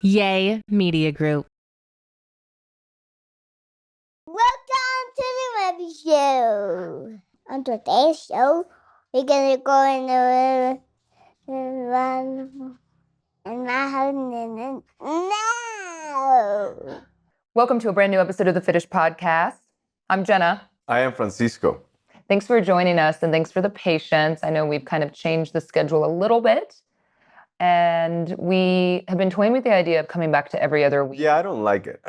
Yay Media Group. Welcome to the Webby Show. On today's show, we're gonna go in the run and not having no. Welcome to a brand new episode of the Fitish Podcast. I'm Jenna. I am Francisco. Thanks for joining us and thanks for the patience. I know we've kind of changed the schedule a little bit and we have been toying with the idea of coming back to every other week. Yeah, I don't like it.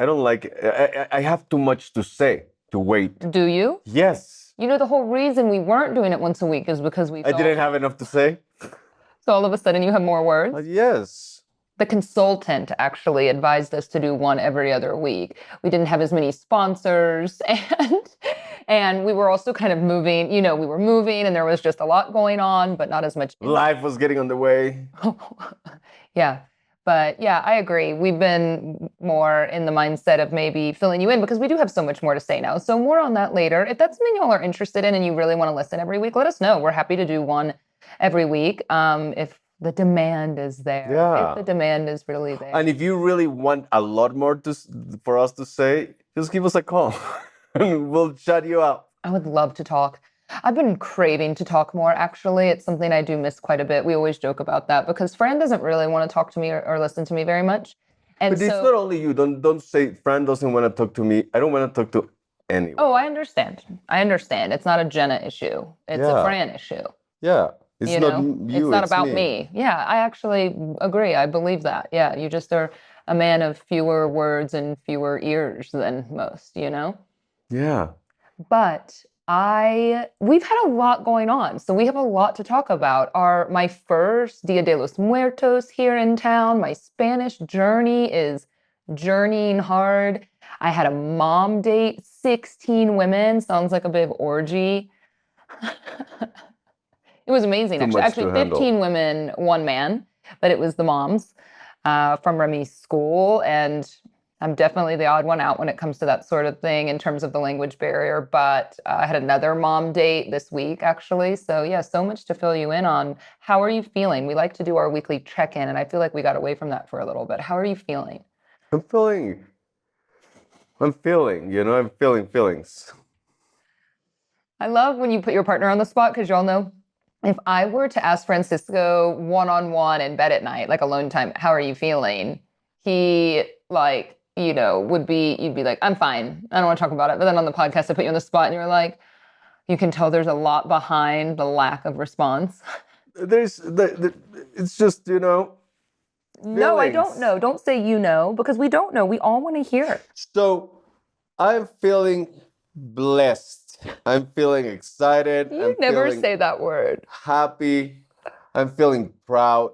I have too much to say to wait. Do you? Yes. You know, the whole reason we weren't doing it once a week is because I didn't have enough to say. So all of a sudden you have more words? Yes. The consultant actually advised us to do one every other week. We didn't have as many sponsors and we were also kind of moving, we were moving and there was just a lot going on, but not as much. Life was getting on the way. Yeah. But yeah, I agree. We've been more in the mindset of maybe filling you in because we do have so much more to say now. So more on that later. If that's something y'all are interested in and you really want to listen every week, let us know. We're happy to do one every week. If the demand is there. Yeah. If the demand is really there. And if you really want a lot more for us to say, just give us a call and we'll shut you up. I would love to talk. I've been craving to talk more, actually. It's something I do miss quite a bit. We always joke about that because Fran doesn't really want to talk to me or listen to me very much. And But it's not only you. Don't say Fran doesn't want to talk to me. I don't want to talk to anyone. Oh, I understand. It's not a Jenna issue. It's a Fran issue. Yeah. It's not you. It's not about me. Yeah, I actually agree. I believe that. Yeah, you just are a man of fewer words and fewer ears than most, Yeah. But we've had a lot going on. So we have a lot to talk about. My first Dia de los Muertos here in town. My Spanish journey is journeying hard. I had a mom date, 16 women. Sounds like a bit of orgy. It was amazing, actually 15 women, one man, but it was the moms from Remy's school. And I'm definitely the odd one out when it comes to that sort of thing in terms of the language barrier. But I had another mom date this week, actually. So yeah, so much to fill you in on. How are you feeling? We like to do our weekly check-in, and I feel like we got away from that for a little bit. How are you feeling? I'm feeling feelings. I love when you put your partner on the spot because y'all know if I were to ask Francisco one-on-one in bed at night, like alone time, how are you feeling? He you'd be like, I'm fine. I don't want to talk about it. But then on the podcast, I put you on the spot and you're like, you can tell there's a lot behind the lack of response. It's just, No, I don't know. Don't say because we don't know. We all want to hear. So I'm feeling blessed. I'm feeling excited. You never say that word. Happy. I'm feeling proud.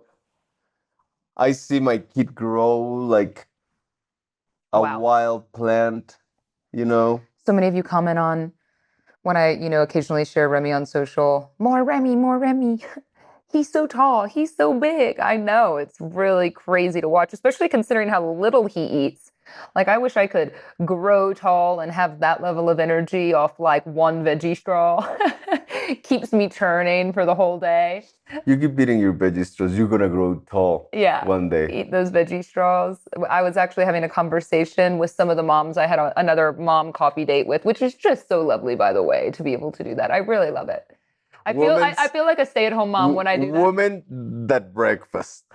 I see my kid grow like a wild plant, So many of you comment on when I, occasionally share Remy on social. More Remy. He's so tall. He's so big. I know. It's really crazy to watch, especially considering how little he eats. Like, I wish I could grow tall and have that level of energy off like one veggie straw. Keeps me churning for the whole day. You keep eating your veggie straws, you're going to grow tall one day. Eat those veggie straws. I was actually having a conversation with some of the moms I had another mom coffee date with, which is just so lovely, by the way, to be able to do that. I really love it. I feel like a stay-at-home mom when I do that. Women that breakfast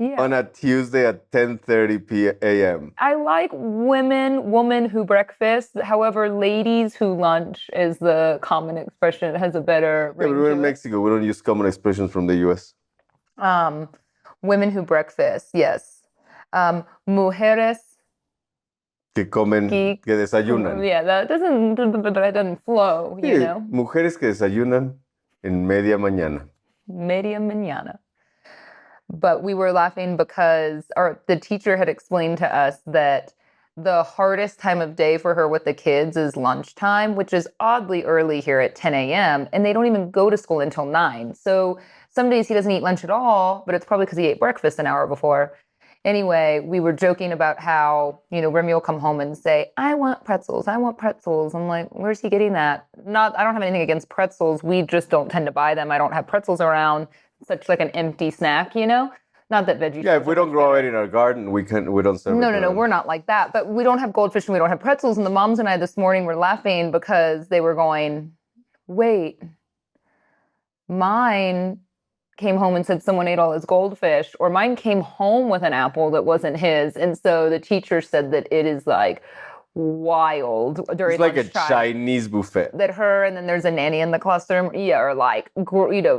on a Tuesday at 10:30 a.m. I like woman who breakfast. However, ladies who lunch is the common expression. It has a better ring but we're in to it. Mexico. We don't use common expressions from the U.S. Women who breakfast, yes. Mujeres que comen, que desayunan. Yeah, that doesn't flow, Sí, mujeres que desayunan en media mañana. Media mañana. But we were laughing because the teacher had explained to us that the hardest time of day for her with the kids is lunchtime, which is oddly early here at 10 a.m. And they don't even go to school until 9. So some days he doesn't eat lunch at all, but it's probably because he ate breakfast an hour before. Anyway, we were joking about how, Remy will come home and say, I want pretzels. I'm like, where's he getting that? I don't have anything against pretzels. We just don't tend to buy them. I don't have pretzels around. Such like an empty snack, Not that veggie Yeah, straws if we are don't much grow better. it in our garden, we don't serve it. No, we're not like that. But we don't have goldfish and we don't have pretzels. And the moms and I this morning were laughing because they were going, wait, mine came home and said someone ate all his goldfish, or mine came home with an apple that wasn't his. And so the teacher said that it is like wild during It's like a lunchtime Chinese buffet. that her and then there's a nanny in the classroom, are like,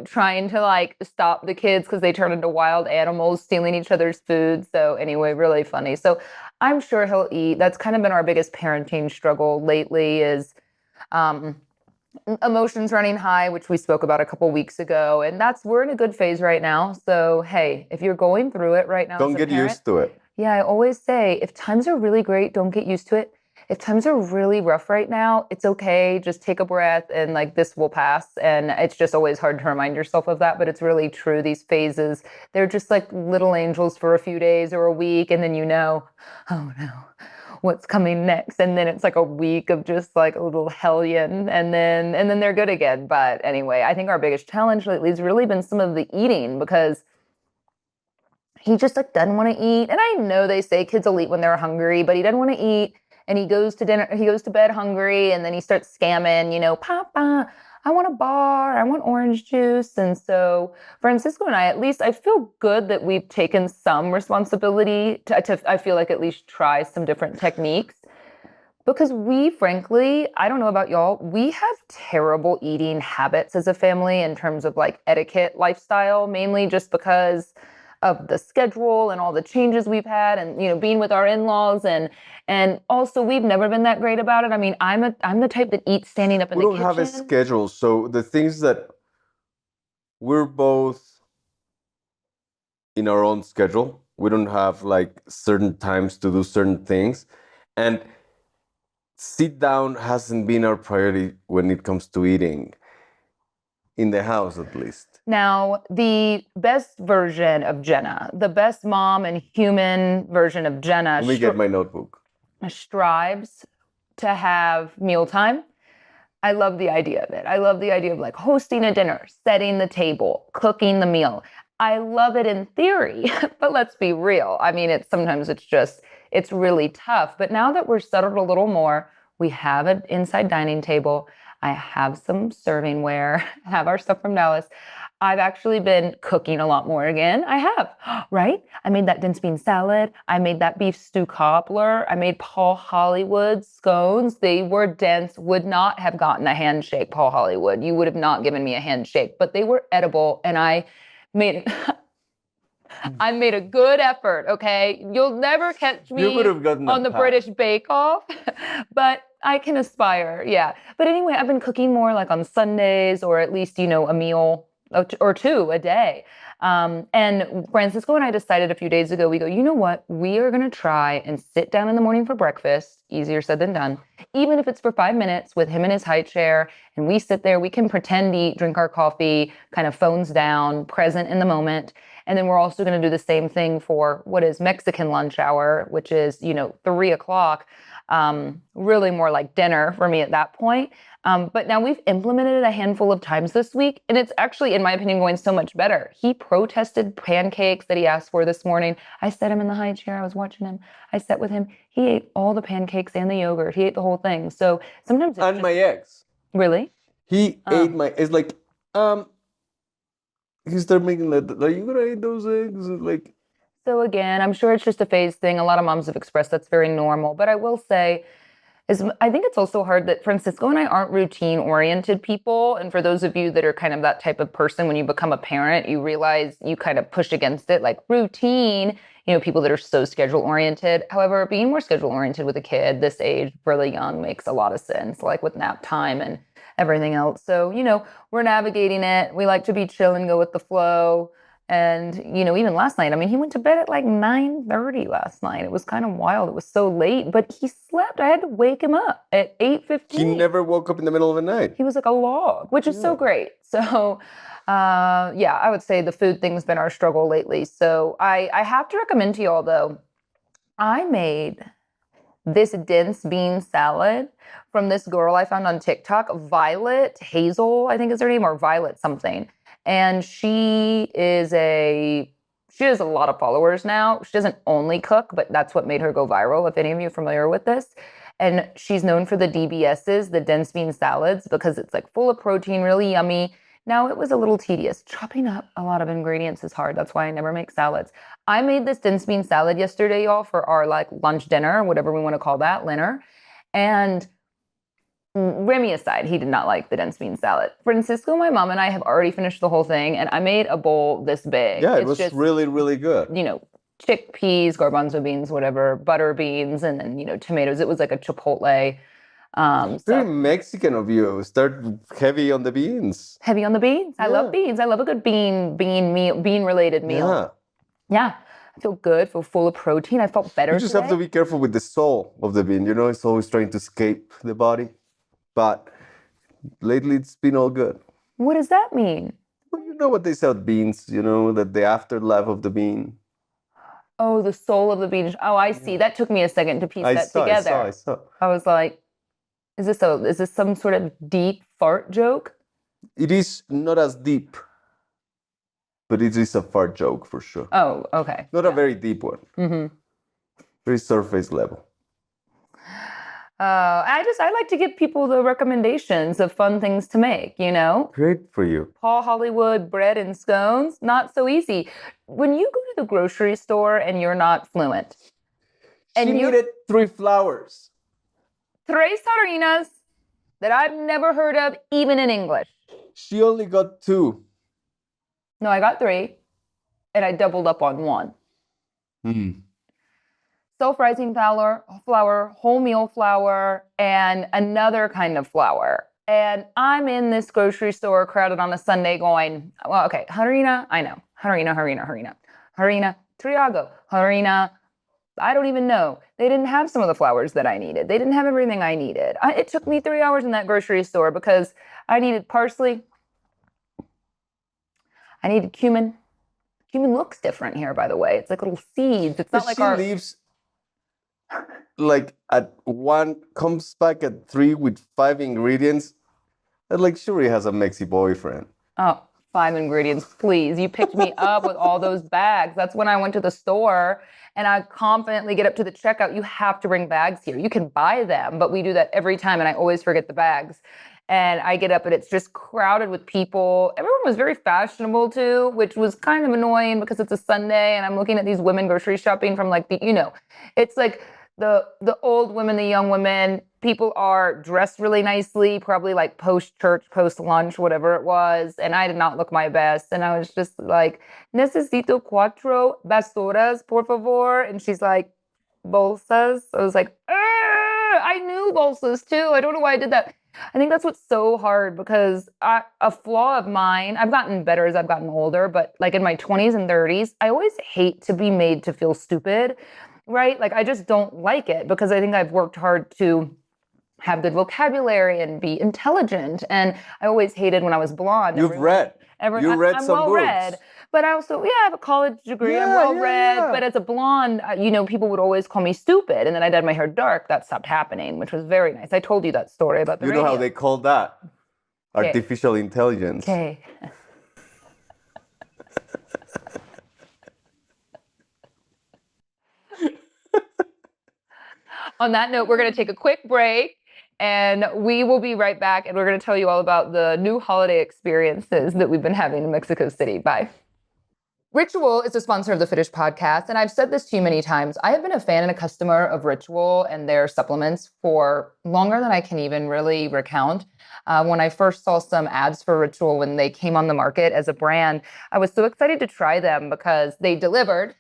trying to like stop the kids because they turn into wild animals, stealing each other's food. So anyway, really funny. So I'm sure he'll eat. That's kind of been our biggest parenting struggle lately is um, emotions running high, which we spoke about a couple weeks ago. And we're in a good phase right now. So, hey, if you're going through it right now Don't as a get parent, used to it. yeah, I always say if times are really great, don't get used to it. If times are really rough right now, it's okay. Just take a breath and like this will pass. And it's just always hard to remind yourself of that. But it's really true. These phases, they're just like little angels for a few days or a week. And then oh no, what's coming next? And then it's like a week of just like a little hellion. And then they're good again. But anyway, I think our biggest challenge lately has really been some of the eating because he just like doesn't want to eat. And I know they say kids will eat when they're hungry, but he doesn't want to eat. And he goes to bed hungry, and then he starts scamming, Papa, I want a bar, I want orange juice. And so Francisco and at least I feel good that we've taken some responsibility to I feel like at least try some different techniques. Because we, frankly, I don't know about y'all, we have terrible eating habits as a family in terms of like etiquette, lifestyle, mainly just because of the schedule and all the changes we've had and being with our in-laws and also we've never been that great about it. I mean, I'm the type that eats standing up in We the don't have a kitchen. schedule, so the things that we're both in our own schedule. We don't have like certain times to do certain things, and sit down hasn't been our priority when it comes to eating in the house, at least. Now, the best version of Jenna, the best mom and human version of Jenna Let me get my notebook. strives to have mealtime. I love the idea of it. I love the idea of like hosting a dinner, setting the table, cooking the meal. I love it in theory, but let's be real. I mean, it's really tough. But now that we're settled a little more, we have an inside dining table. I have some servingware, have our stuff from Dallas. I've actually been cooking a lot more again. I have, right? I made that dense bean salad. I made that beef stew cobbler. I made Paul Hollywood scones. They were dense, would not have gotten a handshake, Paul Hollywood. You would have not given me a handshake, but they were edible. And made I made a good effort, okay? You'll never catch You me could have gotten on a the pass. British Bake Off, but I can aspire, yeah. But anyway, I've been cooking more like on Sundays or at least, a meal or two a day. And Francisco and I decided a few days ago, we go, you know what? We are going to try and sit down in the morning for breakfast. Easier said than done. Even if it's for 5 minutes with him in his high chair and we sit there, we can pretend to eat, drink our coffee, kind of phones down, present in the moment. And then we're also going to do the same thing for what is Mexican lunch hour, which is, 3:00. Really more like dinner for me at that point. But now we've implemented it a handful of times this week, and it's actually, in my opinion, going so much better. He protested pancakes that he asked for this morning. I set him in the high chair. I was watching him. I sat with him. He ate all the pancakes and the yogurt. He ate the whole thing. So sometimes it's And my eggs. Really? He ate my. It's like, he started making like, are you gonna eat those eggs? Like, So again, I'm sure it's just a phase thing. A lot of moms have expressed that's very normal. But I will say, I think it's also hard that Francisco and I aren't routine oriented people. And for those of you that are kind of that type of person, when you become a parent, you realize you kind of push against it, like routine, people that are so schedule oriented. However, being more schedule oriented with a kid this age, really young, makes a lot of sense, like with nap time and everything else. So, we're navigating it. We like to be chill and go with the flow. And, even last night, I mean, he went to bed at like 9:30 last night. It was kind of wild. It was so late, but he slept. I had to wake him up at 8:15. he never woke up in the middle of the night. He was like a log, which is so great. So, yeah, I would say the food thing's been our struggle lately. So I have to recommend to y'all, though, I made this dense bean salad from this girl I found on TikTok, Violet Hazel, I think is her name, or Violet something. And she's she has a lot of followers now. She doesn't only cook, but that's what made her go viral, if any of you are familiar with this. And she's known for the DBSs, the dense bean salads, because it's like full of protein, really yummy. Now, it was a little tedious. Chopping up a lot of ingredients is hard. That's why I never make salads. I made this dense bean salad yesterday, y'all, for our like lunch, dinner, whatever we want to call that, dinner. And Remy aside, he did not like the dense bean salad. Francisco, my mom, and I have already finished the whole thing, and I made a bowl this big. Yeah, it was just really, really good. Chickpeas, garbanzo beans, whatever, butter beans, and then, tomatoes. It was like a chipotle. Very Mexican of you. Start heavy on the beans. Heavy on the beans? I love beans. I love a good bean-related meal. Yeah. I feel good, feel full of protein. I felt better You just have to be careful with the soul of the bean. It's always trying to escape the body. But lately it's been all good. What does that mean? Well, you know what they say about beans, that the afterlife of the bean. Oh, the soul of the bean. Oh, I see. That took me a second to piece that together. I saw. I was like, is this some sort of deep fart joke? It is not as deep, but it is a fart joke for sure. Oh, okay. Not a very deep one. Mm-hmm. Very surface level. I like to give people the recommendations of fun things to make, Great for you. Paul Hollywood bread and scones, not so easy. When you go to the grocery store and you're not fluent. She needed 3 flowers. Tres harinas that I've never heard of, even in English. She only got 2. No, I got 3, and I doubled up on 1. Self-rising flour, wholemeal flour, and another kind of flour. And I'm in this grocery store crowded on a Sunday going, well, okay, harina, I know. Harina. Harina, triago, harina, I don't even know. They didn't have some of the flours that I needed. They didn't have everything I needed. It took me 3 hours in that grocery store because I needed parsley. I needed cumin. Cumin looks different here, by the way. It's like little seeds. It's not like she leaves like at 1, comes back at 3 with 5 ingredients. And like sure he has a Mexi boyfriend. Oh, 5 ingredients, please. You picked me up with all those bags. That's when I went to the store and I confidently get up to the checkout. You have to bring bags here. You can buy them, but we do that every time and I always forget the bags. And I get up and it's just crowded with people. Everyone was very fashionable too, which was kind of annoying because it's a Sunday and I'm looking at these women grocery shopping from like it's like the old women, the young women. People are dressed really nicely, probably like post-church, post-lunch, whatever it was. And I did not look my best. And I was just like, necesito 4 basuras, por favor. And she's like, bolsas. I was like, I knew bolsas too. I don't know why I did that. I think that's what's so hard because a flaw of mine, I've gotten better as I've gotten older, but like in my 20s and 30s, I always hate to be made to feel stupid, right? Like I just don't like it because I think I've worked hard to have good vocabulary and be intelligent. And I always hated when I was blonde. You read I'm some well books. Read. But I also, I have a college degree. I'm well read. But as a blonde, people would always call me stupid. And then I dyed my hair dark. That stopped happening, which was very nice. I told you that story about the radio. You know how they call that? Artificial intelligence. Okay. On that note, we're going to take a quick break. And we will be right back. And we're going to tell you all about the new holiday experiences that we've been having in Mexico City. Bye. Ritual is a sponsor of the Fitish podcast, and I've said this to you many times. I have been a fan and a customer of Ritual and their supplements for longer than I can even really recount. When I first saw some ads for Ritual when they came on the market as a brand, I was so excited to try them because they delivered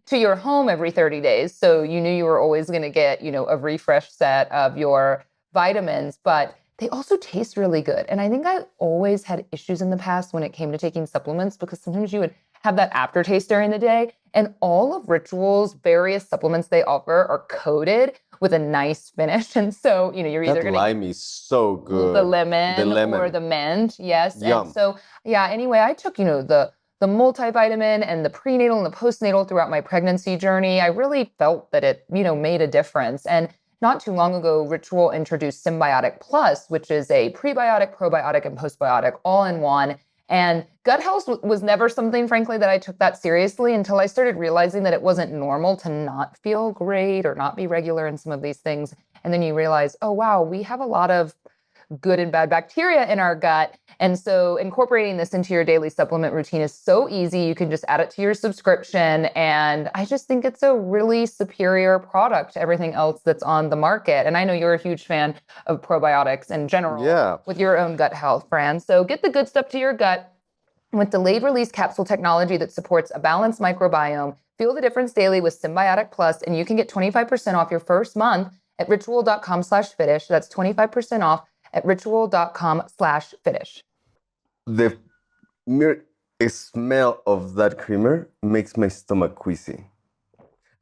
to your home every 30 days. So you knew you were always going to get, a refresh set of your vitamins, but they also taste really good. And I think I always had issues in the past when it came to taking supplements because sometimes you would have that aftertaste during the day. And all of Ritual's various supplements they offer are coated with a nice finish. And so, you're either going to... lime is so good. The lemon or the mint. Yes. Yum. And so, anyway, I took, the multivitamin and the prenatal and the postnatal throughout my pregnancy journey. I really felt that it, made a difference. And not too long ago, Ritual introduced Symbiotic Plus, which is a prebiotic, probiotic, and postbiotic all in one. And gut health was never something, frankly, that I took that seriously until I started realizing that it wasn't normal to not feel great or not be regular in some of these things. And then you realize, oh, wow, we have a lot of good and bad bacteria in our gut. And so incorporating this into your daily supplement routine is so easy. You can just add it to your subscription. And I just think it's a really superior product to everything else that's on the market. And I know you're a huge fan of probiotics in general with your own gut health brand. So get the good stuff to your gut with delayed release capsule technology that supports a balanced microbiome. Feel the difference daily with Symbiotic Plus, and you can get 25% off your first month at ritual.com/fitish. That's 25% off at ritual.com/fitish. The mere smell of that creamer makes my stomach queasy.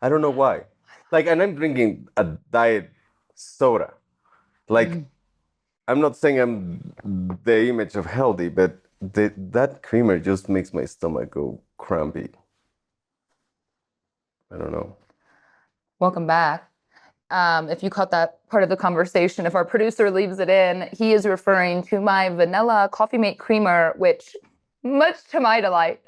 I don't know why. Like, and I'm drinking a diet soda. Like, I'm not saying I'm the image of healthy, but that creamer just makes my stomach go crampy. I don't know. Welcome back. If you caught that part of the conversation, if our producer leaves it in, he is referring to my vanilla Coffee Mate creamer, which, much to my delight,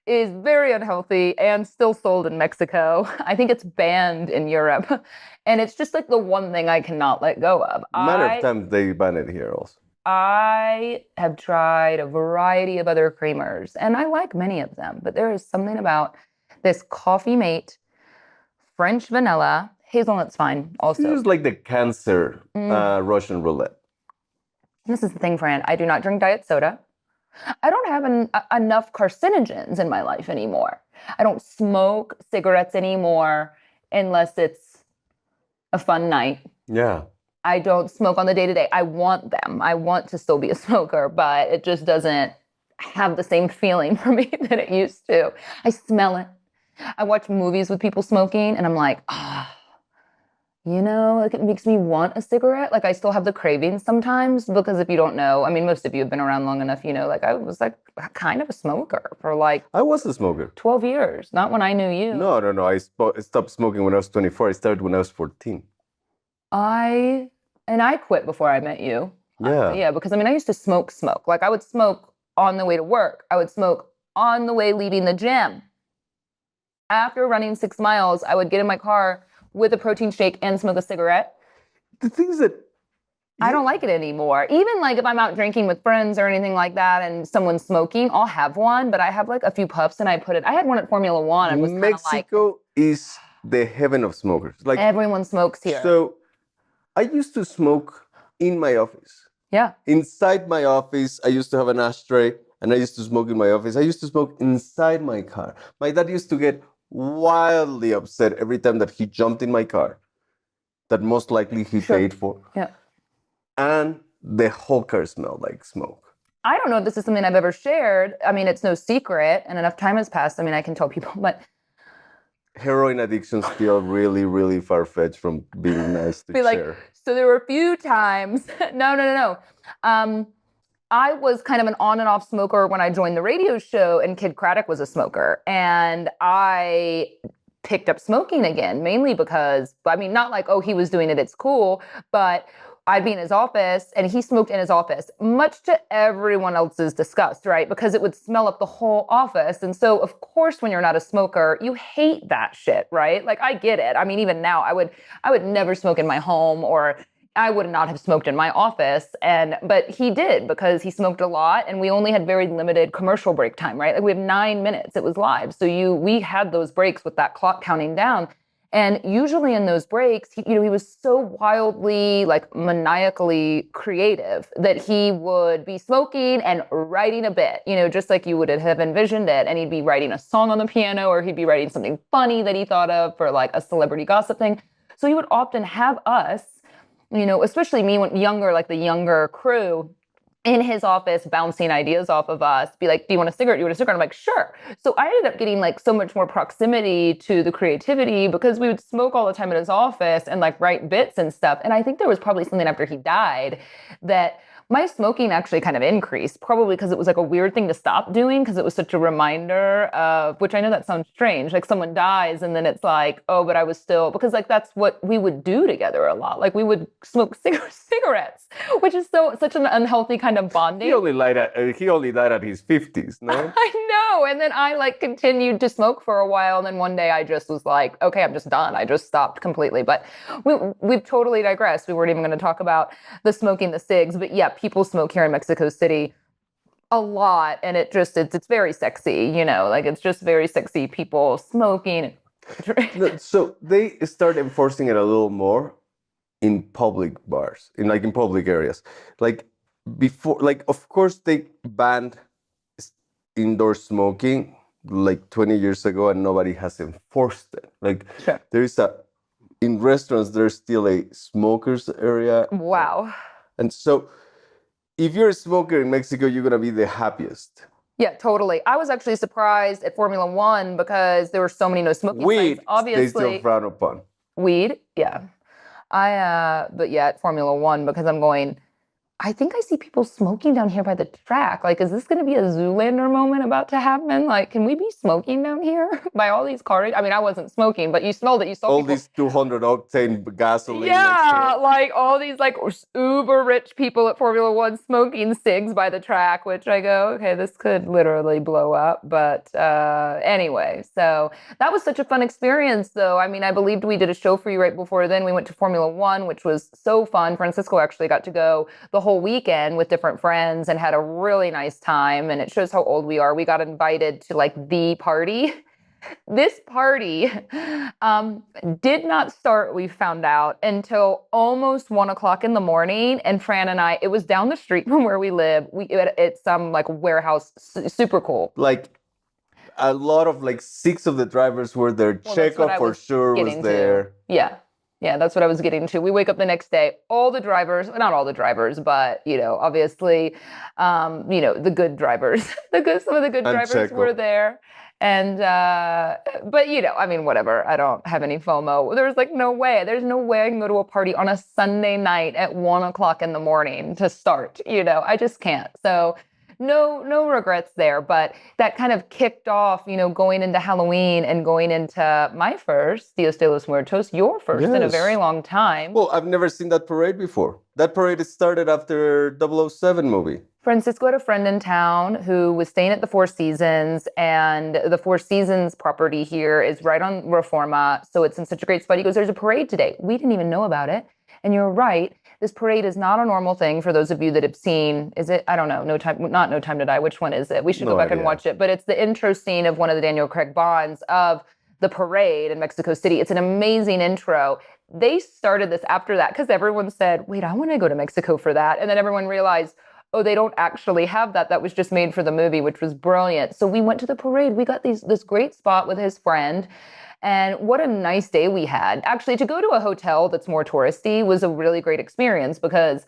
is very unhealthy and still sold in Mexico. I think it's banned in Europe. And it's just like the one thing I cannot let go of. Matter of time, they ban it here also. I have tried a variety of other creamers, and I like many of them, but there is something about this Coffee Mate French vanilla. Hazelnut's fine also. It's like the cancer Russian roulette. This is the thing, Fran. I do not drink diet soda. I don't have enough carcinogens in my life anymore. I don't smoke cigarettes anymore unless it's a fun night. Yeah. I don't smoke on the day-to-day. I want them. I want to still be a smoker, but it just doesn't have the same feeling for me that it used to. I smell it. I watch movies with people smoking and I'm like, like it makes me want a cigarette. Like I still have the cravings sometimes because if you don't know, I mean, most of you have been around long enough, like I was like kind of a smoker for like I was a smoker. 12 years, not when I knew you. No. I stopped smoking when I was 24. I started when I was 14. I quit before I met you. Yeah. Because I used to smoke. Like I would smoke on the way to work. I would smoke on the way leaving the gym. After running 6 miles, I would get in my car with a protein shake and smoke a cigarette. The thing is that I don't like it anymore. Even like if I'm out drinking with friends or anything like that and someone's smoking, I'll have one, but I have like a few puffs and I had one at Formula One and was kind of like... Mexico is the heaven of smokers. Like everyone smokes here. So I used to smoke in my office. Yeah. Inside my office, I used to have an ashtray and I used to smoke in my office. I used to smoke inside my car. My dad used to get wildly upset every time that he jumped in my car that most likely he paid for. Yeah. And the whole car smelled like smoke. I don't know if this is something I've ever shared. It's no secret and enough time has passed. I can tell people, but heroin addictions feel really, really far-fetched from being nice to share. So there were a few times. No. I was kind of an on and off smoker when I joined the radio show and Kid Craddock was a smoker. And I picked up smoking again, mainly because, not like, oh, he was doing it, it's cool, but I'd be in his office and he smoked in his office, much to everyone else's disgust, right? Because it would smell up the whole office. And so, of course, when you're not a smoker, you hate that shit, right? Like, I get it. Even now, I would never smoke in my home or I would not have smoked in my office. But he did because he smoked a lot and we only had very limited commercial break time, right? Like we have 9 minutes, it was live. So we had those breaks with that clock counting down. And usually in those breaks, he was so wildly, like maniacally creative that he would be smoking and writing a bit, just like you would have envisioned it. And he'd be writing a song on the piano or he'd be writing something funny that he thought of for like a celebrity gossip thing. So he would often have us, especially me when younger, like the younger crew, in his office bouncing ideas off of us, be like, do you want a cigarette? You want a cigarette? I'm like, sure. So I ended up getting like so much more proximity to the creativity because we would smoke all the time in his office and like write bits and stuff. And I think there was probably something after he died that My smoking actually kind of increased, probably because it was like a weird thing to stop doing because it was such a reminder of, which I know that sounds strange, like someone dies and then it's like, oh, but I was still, because like that's what we would do together a lot. Like we would smoke cigarettes, which is such an unhealthy kind of bonding. He only died at his 50s, no? I know. And then I like continued to smoke for a while. And then one day I just was like, okay, I'm just done. I just stopped completely. But we've totally digressed. We weren't even going to talk about the smoking the cigs. But yeah, people smoke here in Mexico City a lot. And it's very sexy, like it's just very sexy people smoking. No, so they start enforcing it a little more in public bars, in public areas. Like before, like of course they banned indoor smoking like 20 years ago and nobody has enforced it. Like Sure. In restaurants there's still a smokers area. Wow. And so if you're a smoker in Mexico, you're gonna be the happiest. Yeah, totally. I was actually surprised at Formula One because there were so many no smoking Weed, signs. Obviously, they still frown upon. weed. Yeah. But yeah, at Formula One, because I'm going, I think I see people smoking down here by the track. Like, is this going to be a Zoolander moment about to happen? Like, can we be smoking down here by all these cars? I mean, I wasn't smoking, but you smelled it. You saw all people. these 200 octane gasoline. Yeah, like all these like uber rich people at Formula One smoking cigs by the track, which I go, okay, this could literally blow up. But anyway, so that was such a fun experience, though. I mean, I believed we did a show for you right before then. We went to Formula One, which was so fun. Francisco actually got to go the whole weekend with different friends and had a really nice time. And it shows how old we are. We got invited to like the party. This party did not start, we found out, until almost 1:00 in the morning. And Fran and I, it was down the street from where we live. It's some like warehouse, super cool. Like a lot of like 6 of the drivers were there. Well, Checo for sure was there. Yeah, that's what I was getting to. We wake up the next day, all the drivers, not all the drivers, but, obviously, the good drivers, some of the good drivers were there. And, but, I mean, whatever. I don't have any FOMO. There's like no way. There's no way I can go to a party on a Sunday night at 1:00 in the morning to start, I just can't. So no regrets there, but that kind of kicked off, going into Halloween and going into my first Dios de los Muertos, your first in a very long time. Well, I've never seen that parade before. That parade started after 007 movie. Francisco had a friend in town who was staying at the Four Seasons, and the Four Seasons property here is right on Reforma, so it's in such a great spot. He goes, there's a parade today. We didn't even know about it. And you're right. This parade is not a normal thing for those of you that have seen, is it? I don't know. No Time to Die. Which one is it? We should go back and watch it. But it's the intro scene of one of the Daniel Craig Bonds of the parade in Mexico City. It's an amazing intro. They started this after that because everyone said, wait, I want to go to Mexico for that. And then everyone realized, oh, they don't actually have that. That was just made for the movie, which was brilliant. So we went to the parade. We got this great spot with his friend. And what a nice day we had. Actually, to go to a hotel that's more touristy was a really great experience because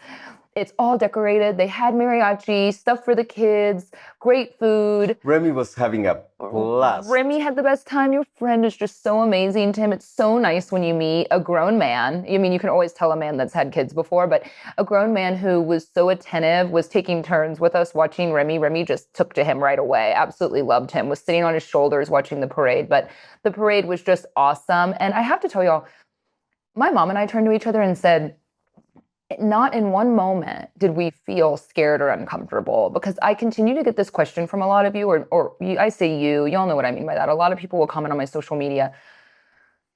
it's all decorated. They had mariachi, stuff for the kids, great food. Remy was having a blast. Remy had the best time. Your friend is just so amazing to him. It's so nice when you meet a grown man. I mean, you can always tell a man that's had kids before, but a grown man who was so attentive, was taking turns with us watching Remy. Remy just took to him right away. Absolutely loved him, was sitting on his shoulders watching the parade. But the parade was just awesome. And I have to tell y'all, my mom and I turned to each other and said, not in one moment did we feel scared or uncomfortable, because I continue to get this question from a lot of you, or I say y'all know what I mean by that. A lot of people will comment on my social media.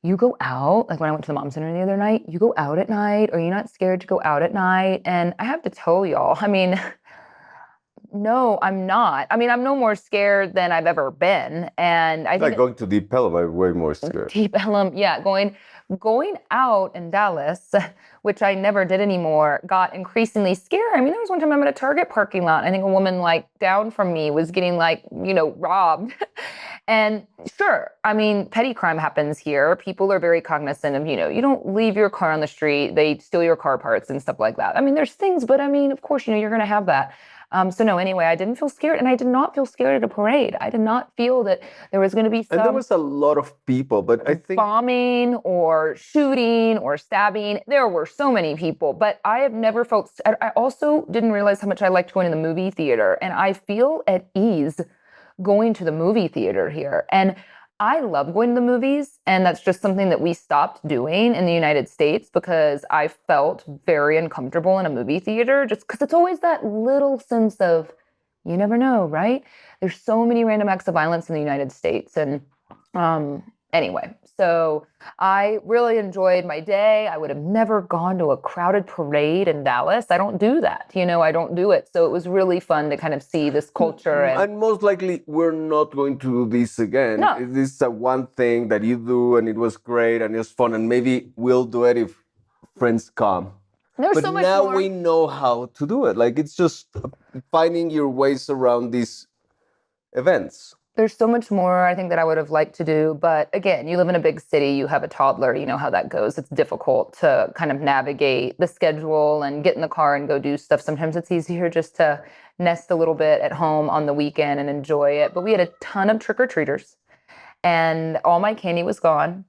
You go out, like when I went to the mom center the other night, you go out at night? Are you not scared to go out at night? And I have to tell y'all, I mean, no, I'm not. I mean, I'm no more scared than I've ever been. And I think like going to Deep Ellum, I'm way more scared. Deep Ellum, yeah, going out in Dallas, which I never did anymore, got increasingly scary. I mean, there was one time I'm at a Target parking lot. I think a woman like down from me was getting robbed. And sure, I mean, petty crime happens here. People are very cognizant of, you don't leave your car on the street. They steal your car parts and stuff like that. I mean, there's things, but I mean, of course, you're going to have that. So no, anyway, I didn't feel scared, and I did not feel scared at a parade. I did not feel that there was going to be And there some was a lot of people, but I think bombing or shooting or stabbing. There were so many people, but I have never felt. I also didn't realize how much I liked going to the movie theater, and I feel at ease going to the movie theater here. And I love going to the movies, and that's just something that we stopped doing in the United States because I felt very uncomfortable in a movie theater just because it's always that little sense of you never know, right? There's so many random acts of violence in the United States. And anyway, so I really enjoyed my day. I would have never gone to a crowded parade in Dallas. I don't do that. I don't do it. So it was really fun to kind of see this culture. And most likely we're not going to do this again. No. This is a one thing that you do and it was great and it was fun, and maybe we'll do it if friends come. There's But so much now more. we know how to do it. Like, it's just finding your ways around these events. There's so much more I think that I would have liked to do. But again, you live in a big city, you have a toddler, you know how that goes. It's difficult to kind of navigate the schedule and get in the car and go do stuff. Sometimes it's easier just to nest a little bit at home on the weekend and enjoy it. But we had a ton of trick-or-treaters and all my candy was gone.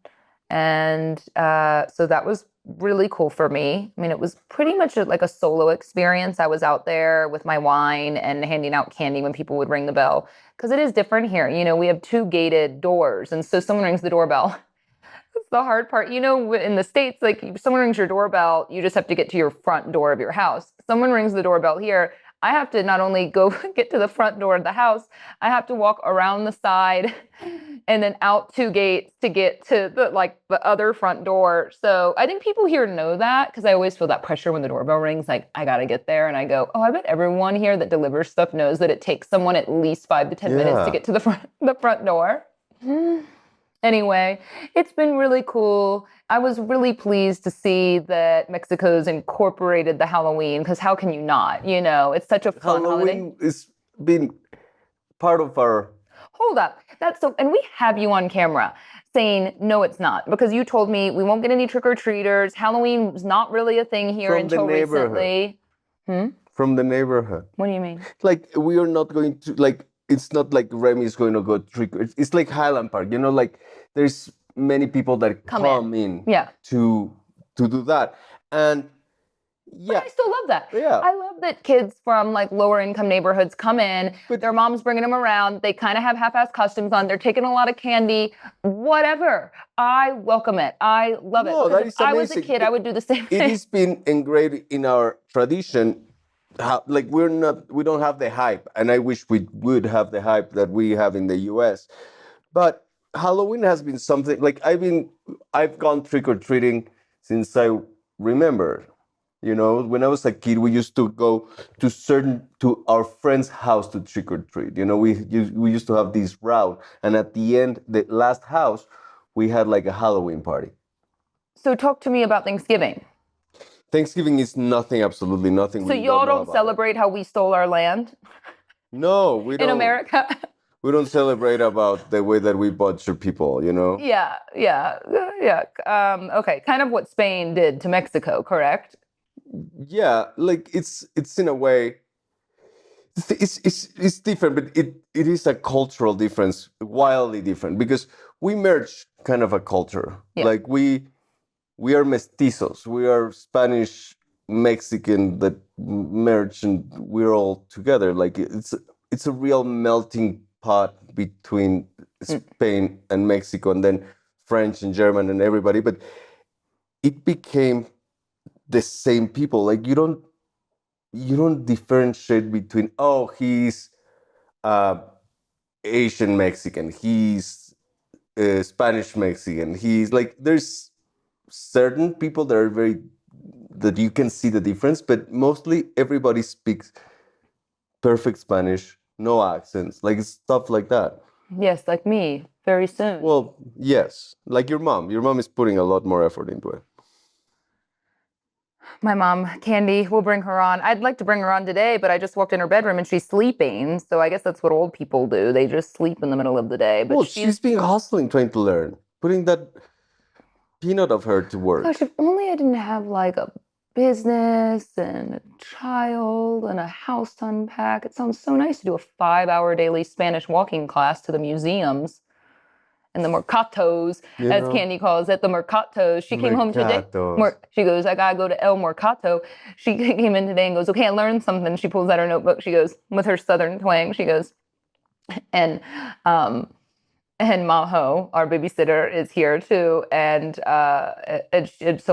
And so that was really cool for me. I mean, it was pretty much like a solo experience. I was out there with my wine and handing out candy when people would ring the bell. Because it is different here. We have 2 gated doors. And so someone rings the doorbell. That's the hard part. In the States, like if someone rings your doorbell, you just have to get to your front door of your house. Someone rings the doorbell here, I have to not only go get to the front door of the house, I have to walk around the side and then out 2 gates to get to the other front door. So I think people here know that because I always feel that pressure when the doorbell rings, like I got to get there. And I go, oh, I bet everyone here that delivers stuff knows that it takes someone at least 5 to 10 minutes to get to the front door. Anyway, it's been really cool. I was really pleased to see that Mexico's incorporated the Halloween because how can you not? It's such a fun holiday. Halloween has been part of our... Hold up. And we have you on camera saying, no, it's not, because you told me we won't get any trick-or-treaters. Halloween was not really a thing here until recently. From the neighborhood. What do you mean? Like, we are not going to, like, it's not like Remy is going to go trick. It's like Highland Park, like there's many people that come in to do that. And yeah, but I still love that. Yeah. I love that kids from like lower income neighborhoods come in, but their mom's bringing them around. They kind of have half-ass costumes on. They're taking a lot of candy, whatever. I welcome it. I love it. That is if I was a amazing. kid, I would do the same thing. It has been ingrained in our tradition. Like we don't have the hype, and I wish we would have the hype that we have in the US. But Halloween has been something like I've gone trick-or-treating since I remember. When I was a kid, we used to go to our friend's house to trick-or-treat. We used to have this route, and at the end, the last house, we had like a Halloween party. So talk to me about Thanksgiving. Thanksgiving is nothing, absolutely nothing. So y'all don't celebrate how we stole our land? No, we don't. In America? We don't celebrate about the way that we butcher people, Yeah. Okay, kind of what Spain did to Mexico, correct? Yeah, like it's in a way, it's different, but it is a cultural difference, wildly different, because we merge kind of a culture. Yeah. Like we are mestizos. We are Spanish, Mexican that merge, and we're all together. Like it's a real melting pot between Spain and Mexico, and then French and German and everybody. But it became the same people. Like you don't differentiate between he's Asian Mexican, he's Spanish Mexican. He's like there's certain people that you can see the difference, but mostly everybody speaks perfect Spanish, no accents, like stuff like that. Yes, like me, very soon. Well, yes, like your mom. Your mom is putting a lot more effort into it. My mom, Candy, we'll bring her on. I'd like to bring her on today, but I just walked in her bedroom and she's sleeping. So I guess that's what old people do. They just sleep in the middle of the day. But she's been hustling, trying to learn, putting that peanut of her to work. Gosh, if only I didn't have like a business and a child and a house to unpack. It sounds so nice to do a 5-hour daily Spanish walking class to the museums and the mercatos, You as know? Candy calls it, the mercatos. She came home today. Mercatos. She goes, I gotta go to El Mercato. She came in today and goes, okay, I learned something. She pulls out her notebook. She goes, with her southern twang, she goes, and Maho, our babysitter, is here too, and so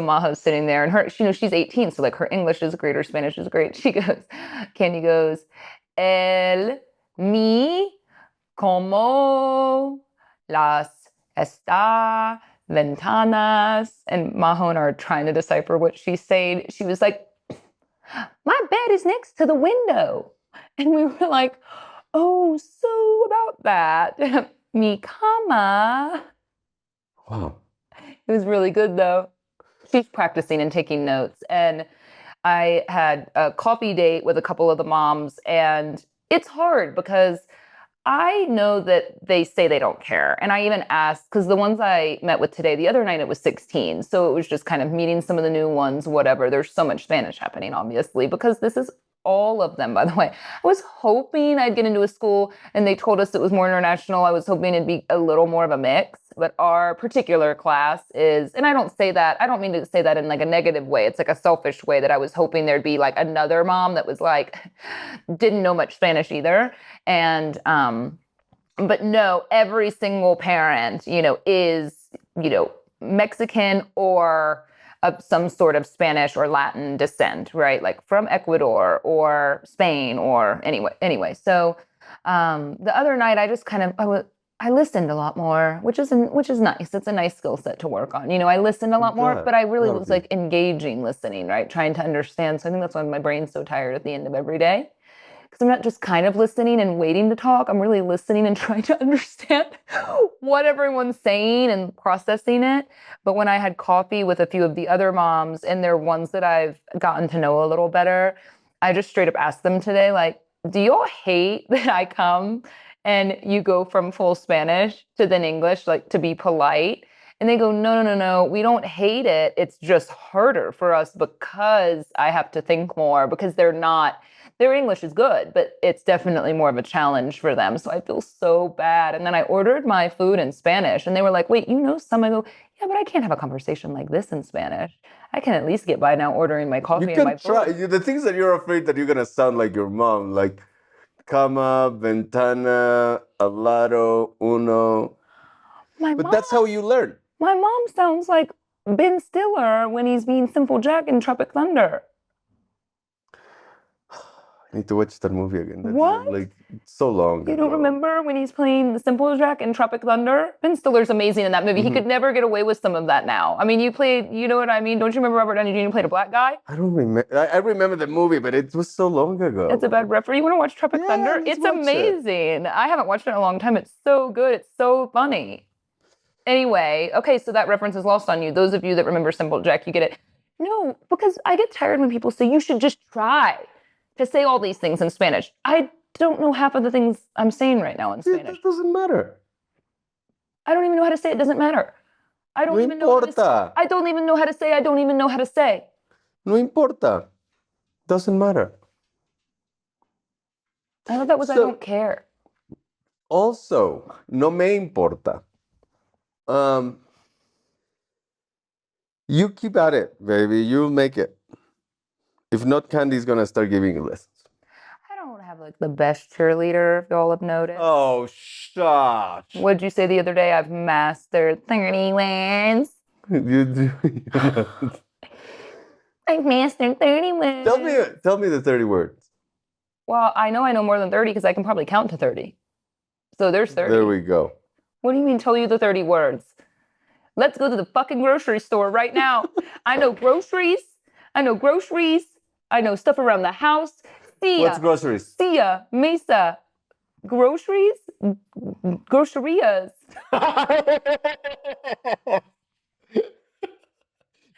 Maho's sitting there, and she's 18, so like her English is great, her Spanish is great. Candy goes, el mi como las esta ventanas, and Maho and I are trying to decipher what she's saying. She was like, my bed is next to the window, and we were like, oh, so about that. Mi cama. Wow. It was really good though. She's practicing and taking notes. And I had a coffee date with a couple of the moms, and it's hard because I know that they say they don't care. And I even asked, because the ones I met with today, the other night it was 16. So it was just kind of meeting some of the new ones, whatever. There's so much Spanish happening, obviously, because this is all of them, by the way. I was hoping I'd get into a school and they told us it was more international. I was hoping it'd be a little more of a mix, but our particular class is, and I don't mean to say that in like a negative way. It's like a selfish way that I was hoping there'd be like another mom that was like, didn't know much Spanish either. And, but no, every single parent, is, Mexican or of some sort of Spanish or Latin descent, right? Like from Ecuador or Spain or anyway. So the other night I just I listened a lot more, which is nice. It's a nice skill set to work on. I listened a lot more, but I really was like engaging listening, right? Trying to understand. So I think that's why my brain's so tired at the end of every day. Because I'm not just kind of listening and waiting to talk. I'm really listening and trying to understand what everyone's saying and processing it. But when I had coffee with a few of the other moms, and they're ones that I've gotten to know a little better, I just straight up asked them today, like, do y'all hate that I come and you go from full Spanish to then English, like to be polite? And they go, no, we don't hate it. It's just harder for us because I have to think more, because their English is good, but it's definitely more of a challenge for them. So I feel so bad. And then I ordered my food in Spanish, and they were like, wait, some? I go, yeah, but I can't have a conversation like this in Spanish. I can at least get by now ordering my coffee You and my can try. food. The things that you're afraid that you're going to sound like your mom, like cama, ventana, al lado, uno. But that's how you learn. My mom sounds like Ben Stiller when he's being Simple Jack in Tropic Thunder. I need to watch that movie again. That's What? like so long You ago. don't remember when he's playing the Simple Jack in Tropic Thunder? Ben Stiller's amazing in that movie. He could never get away with some of that now. I mean, you know what I mean? Don't you remember Robert Downey Jr. played a black guy? I don't remember. I remember the movie, but it was so long ago. It's a bad referee. You want to watch Tropic Thunder? let's It's watch amazing. I haven't watched it in a long time. It's so good. It's so funny. Anyway, okay, so that reference is lost on you. Those of you that remember Simple Jack, you get it. No, because I get tired when people say you should just try to say all these things in Spanish. I don't know half of the things I'm saying right now in Spanish. It doesn't matter. I don't even know how to say it doesn't matter. I don't No even know how to importa. I don't even know how to say I don't even know how to say. No importa. Doesn't matter. I thought that was I So- don't care. Also, no me importa. You keep at it, baby. You'll make it. If not, Candy's gonna start giving you lessons. I don't have like the best cheerleader, if y'all have noticed. Oh, shush. What'd you say the other day? I've mastered 30 words. You do. I've mastered 30 words. Tell me the 30 words. Well, I know more than 30 because I can probably count to 30. So there's 30. There we go. What do you mean tell you the 30 words? Let's go to the fucking grocery store right now. I know groceries. I know stuff around the house. What's groceries? Sia, mesa, groceries, grocerias.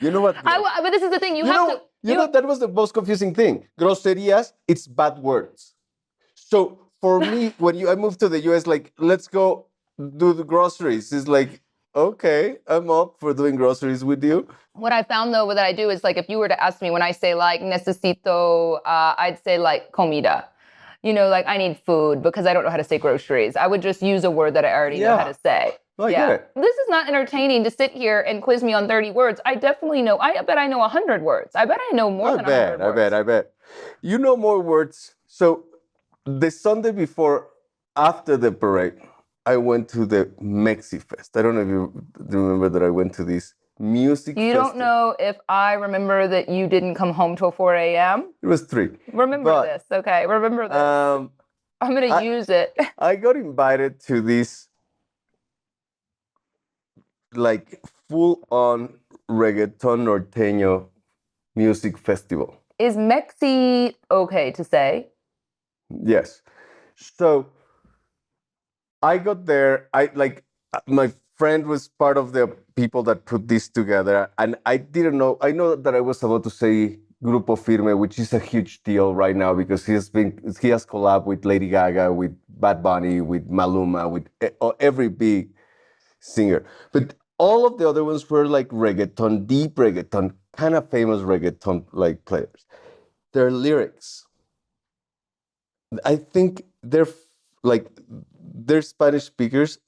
You know what? But this is the thing. You know that was the most confusing thing. Groserias, it's bad words. So for me, when I moved to the US, like, let's go do the groceries. It's like, Okay, I'm up for doing groceries with you. What I found though, that I do is like, if you were to ask me when I say like necesito, I'd say like comida. You know, like I need food because I don't know how to say groceries. I would just use a word that I already know how to say. No, I get it. This is not entertaining to sit here and quiz me on 30 words. I definitely know. I bet I know 100 words. I bet I know more than 100 words. I bet. You know more words. So the Sunday before, after the parade, I went to the MexiFest. I don't know if you remember that I went to this music You festival. don't know if I remember that you didn't come home till 4 a.m.? It was 3. Remember this, okay? Remember this. I'm going to use it. I got invited to this like full-on reggaeton norteño music festival. Is Mexi okay to say? Yes. So I got there. My friend was part of the people that put this together, and I didn't know. I know that I was about to say Grupo Firme, which is a huge deal right now because he has collabed with Lady Gaga, with Bad Bunny, with Maluma, with every big singer. But all of the other ones were like reggaeton, deep reggaeton, kind of famous reggaeton like players. Their lyrics, I think they're Spanish speakers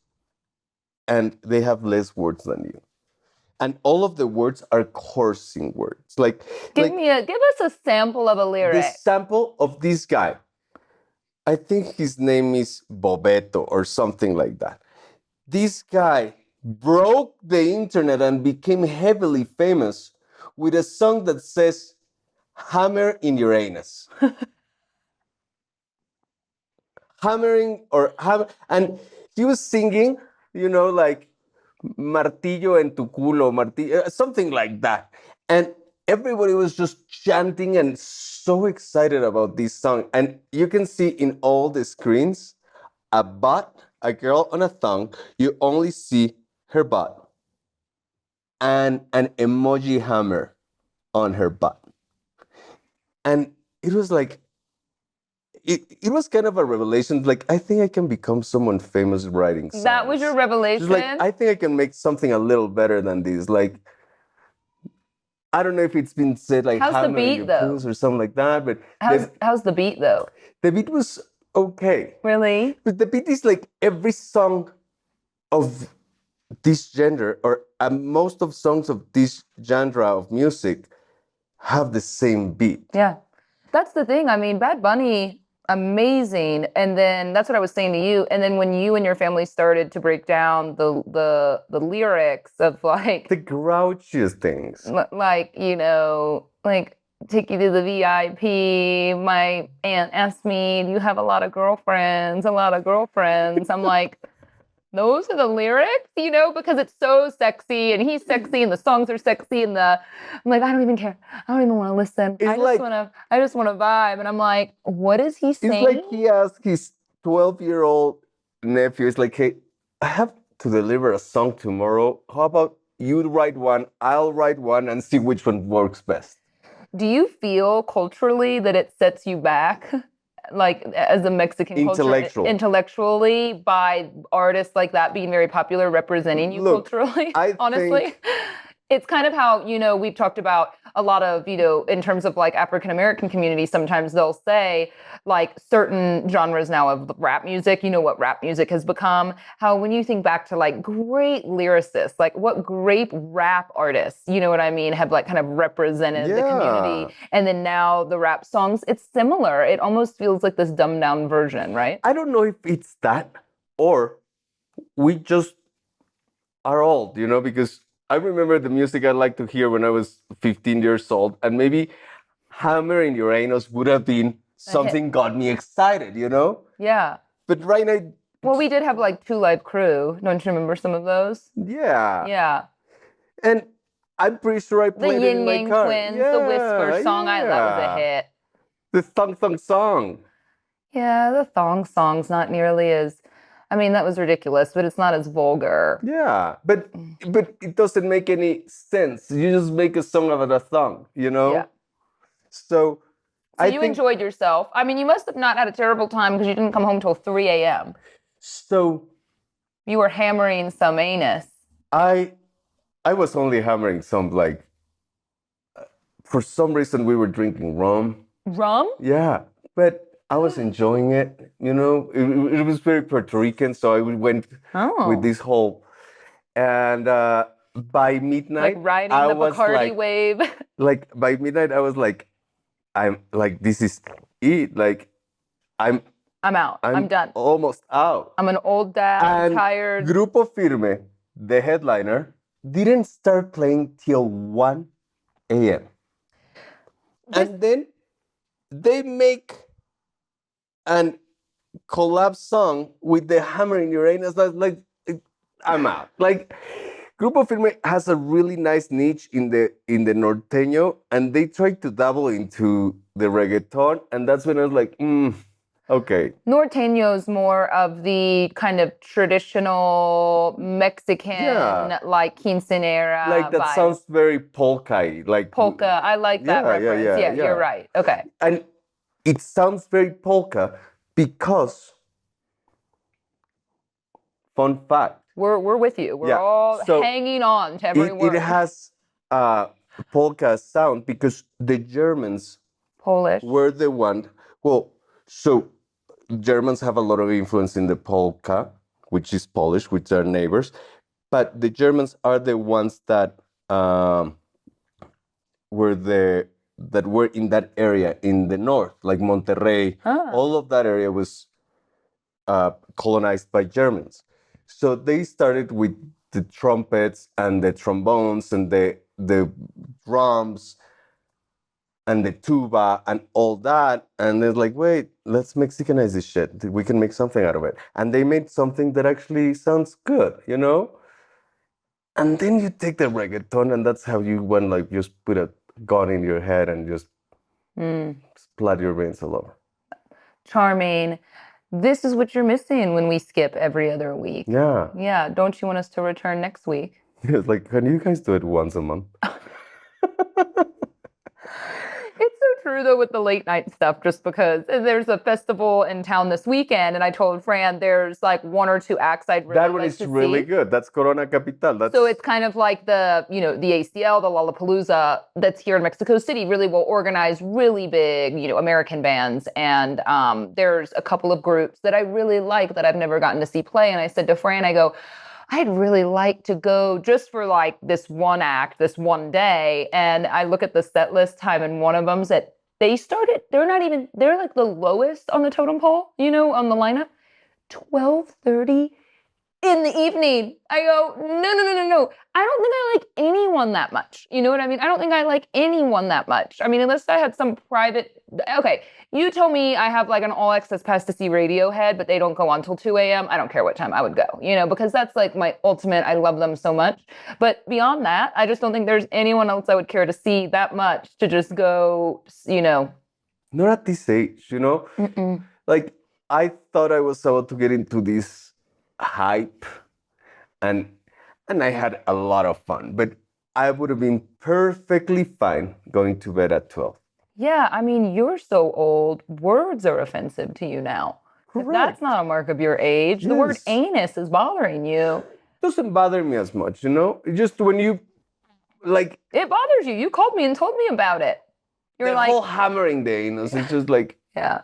and they have less words than you. And all of the words are coursing words. Give us a sample of a lyric. The sample of this guy. I think his name is Bobeto or something like that. This guy broke the internet and became heavily famous with a song that says hammer in your anus. Hammering or hammer, and he was singing, like martillo en tu culo, martillo, something like that. And everybody was just chanting and so excited about this song. And you can see in all the screens a girl on a thong, you only see her butt and an emoji hammer on her butt. And it was like, it was kind of a revelation. Like, I think I can become someone famous writing songs. That was your revelation? Just like, I think I can make something a little better than this. Like, I don't know if it's been said like how's the beat though or something like that, but how's the beat though? The beat was okay. Really? But the beat is like every song of this genre, or most of songs of this genre of music have the same beat. Yeah. That's the thing. I mean, Bad Bunny, amazing. And then that's what I was saying to you. And then when you and your family started to break down the lyrics of like the grouchiest things, like, like take you to the VIP. My aunt asked me, "Do you have a lot of girlfriends?" A lot of girlfriends. I'm like, those are the lyrics, because it's so sexy and he's sexy and the songs are sexy and I'm like, I don't even care. I don't even want to listen. I just want to vibe. And I'm like, what is he saying? It's like he asked his 12-year-old nephew, it's like, hey, I have to deliver a song tomorrow. How about you write one, I'll write one and see which one works best. Do you feel culturally that it sets you back? Like as a Mexican culture, intellectually, by artists like that being very popular, representing you culturally, honestly? It's kind of how, we've talked about a lot of, in terms of like African-American community, sometimes they'll say like certain genres now of rap music, what rap music has become, how when you think back to like great lyricists, like what great rap artists, you know what I mean, have like kind of represented the community. And then now the rap songs, it's similar. It almost feels like this dumbed down version, right? I don't know if it's that or we just are old, because I remember the music I liked to hear when I was 15 years old, and maybe Hammer in Your Anus would have been something got me excited, Yeah. But right now... Well, we did have like Two Live Crew. Don't you remember some of those? Yeah. Yeah. And I'm pretty sure I played it in my car. The Yin Yang Twins, the Whisper song, that was a hit. The song. Yeah, the thong song's not nearly as... I mean, that was ridiculous, but it's not as vulgar. Yeah, but it doesn't make any sense. You just make a song about a song, Yeah. So you enjoyed yourself. I mean, you must have not had a terrible time because you didn't come home till 3 a.m. So you were hammering some anus. I was only hammering some like for some reason we were drinking rum. Rum? Yeah, but I was enjoying it. You know, it was very Puerto Rican, so I went with Oh. this whole. And by Like midnight, riding I the was Bacardi wave. like by midnight, I was like, I'm like, this is it. Like, I'm I'm out. I'm done. almost out. I'm an old dad. I'm And tired. Grupo Firme, the headliner, didn't start playing till 1 a.m. And then they make an collab song with the hammer in Uranus. That's like, I'm out. Like, Grupo Firme has a really nice niche in the norteño, and they tried to dabble into the reggaeton, and that's when I was like, okay. Norteño's more of the kind of traditional Mexican, like quinceanera Like that vibe. sounds very polka-y, like Polka. I like that reference. Yeah, you're right. Okay. And it sounds very polka because, fun fact, We're with you. We're all hanging on to every word. it has polka sound because the Germans Polish were the one. Well, so Germans have a lot of influence in the polka, which is Polish, which are neighbors. But the Germans are the ones that were in that area in the north, like Monterrey. All of that area was colonized by Germans. So they started with the trumpets and the trombones and the drums and the tuba and all that. And they're like, wait, let's Mexicanize this shit. We can make something out of it. And they made something that actually sounds good, you know? And then you take the reggaeton, and that's how you want, like, just put a gun in your head and just splat your brains all over. Charming. This is what you're missing when we skip every other week. Yeah. Yeah. Don't you want us to return next week? It's like, can you guys do it once a month? It's so true, though, with the late night stuff, just because there's a festival in town this weekend, and I told Fran there's like one or two acts I'd really That one like is to really see. good. That's Corona Capital. So it's kind of like the ACL, the Lollapalooza that's here in Mexico City, really will organize really big, American bands. And there's a couple of groups that I really like that I've never gotten to see play. And I said to Fran, I go, I'd really like to go just for like this one act, this one day. And I look at the set list time, and one of them's at, they're like the lowest on the totem pole, on the lineup, 12:30 in the evening. I go, no. I don't think I like anyone that much. You know what I mean? I don't think I like anyone that much. I mean, unless I had some private, okay, you told me I have like an all access pass to see Radiohead, but they don't go on till 2 a.m. I don't care what time I would go, because that's like my ultimate, I love them so much. But beyond that, I just don't think there's anyone else I would care to see that much to just go, Not at this age, Like, I thought I was about to get into this hype, and I had a lot of fun, but I would have been perfectly fine going to bed at 12. Yeah, I mean, you're so old. Words are offensive to you now. If that's not a mark of your age. The word anus is bothering you. Doesn't bother me as much, It's just when you, like... It bothers you. You called me and told me about it. You're the like... whole hammering the anus, it's just like... Yeah.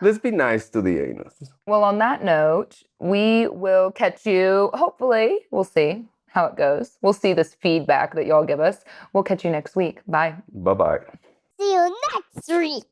Let's be nice to the anus. Well, on that note, we will catch you, hopefully. We'll see how it goes. We'll see this feedback that y'all give us. We'll catch you next week. Bye. Bye-bye. See you next week.